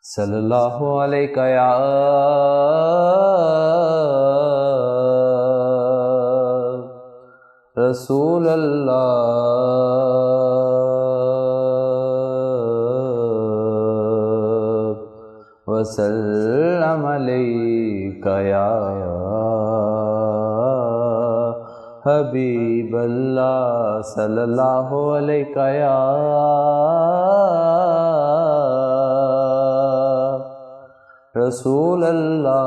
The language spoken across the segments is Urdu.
صلی اللہ علیہ یا رسول اللہ وسلم علیک یا حبیب اللہ صلی اللہ علیہ یا رسول اللہ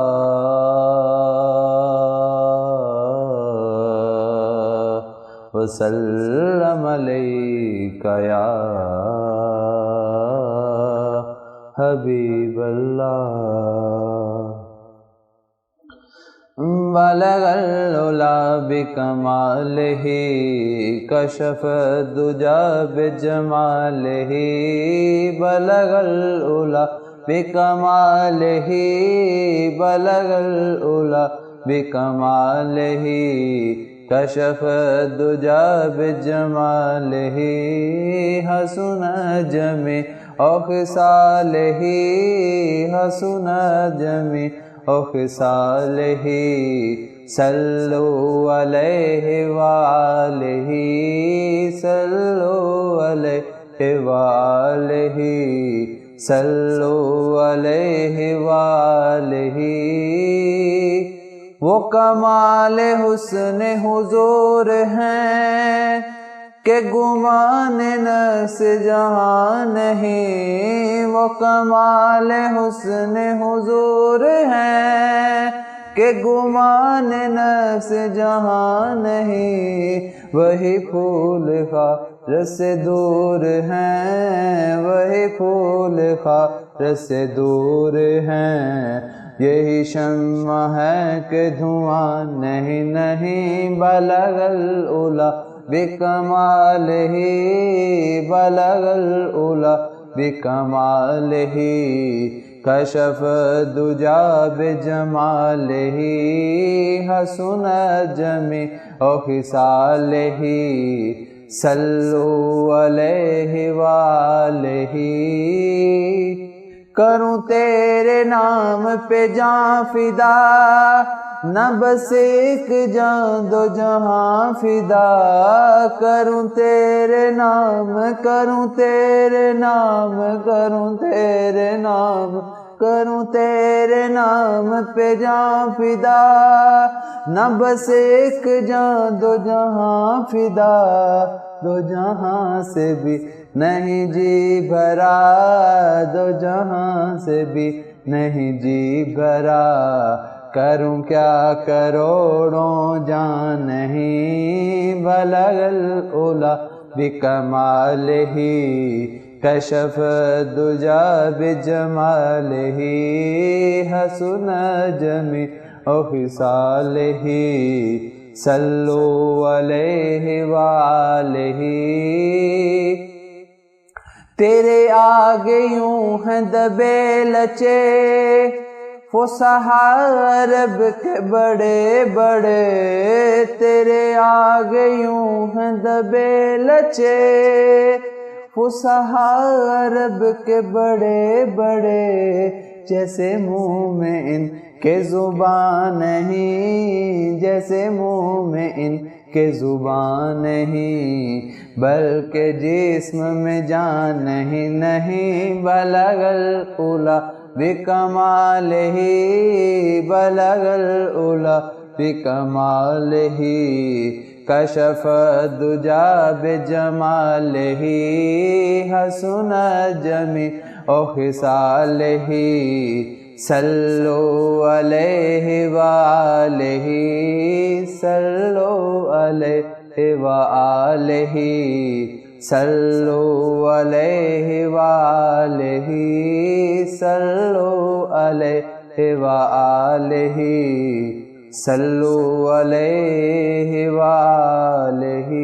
وسلم علیک یا حبیب اللہ بلغ العلا بکمالہ کشف الدجا بجمالہ بلغ العلا بکمالہ بلغ العلا بکمالہ کشف الدجا بجمالہ حسن جمیع خصالہ حسن جمیع خصالہ صلو علیہ وآلہ صلو علیہ وآلہ صلو علیہ وآلہ وہ کمال حسن حضور ہیں کہ گمان نفس جہاں نہیں وہ کمال حسن حضور ہیں کہ گمان نفس جہاں نہیں وہی پھول خار سے دور ہیں وہی پھول خار سے دور ہیں یہی شمع ہے کہ دھواں نہیں نہیں بلغ العلا بکمالہ بلغ العلا بکمالہ کشف الدجا بجمالہ حسن جمیع خصالہ صلو علیہ وآلہ کروں تیرے نام پہ جاں فدا نہ بس ایک جان دو جہاں فدا کروں تیرے نام کروں تیرے نام کروں تیرے نام کروں تیرے نام پہ جاں فدا نہ بس ایک جان دو جہاں فدا دو جہاں سے بھی نہیں جی بھرا دو جہاں سے بھی نہیں جی بھرا کروں کیا کروڑوں جان نہیں بلغ العلا بکمالہ کشف الدجا بجمالہ حسن جمیع خصالہ صلو علیہ وآلہ تیرے آگے یوں ہیں دبے لچے فصحاء عرب کے بڑے بڑے تیرے آگے یوں ہیں دبے لچے فصحاء عرب کے بڑے بڑے جیسے منہ میں ان کے زبان نہیں جیسے منہ میں ان کے زبان نہیں بلکہ جسم میں جان نہیں نہیں بلغ العلا بکمالہ بلغ العلا بکمالہ کشف الدجا بجمالہ حسن جمیع خصالہ صلو علیہ وآلہ صلو علیہ وآلہ صلو علیہ وآلہ صلو علیہ وآلہ صلو علیہ وآلہ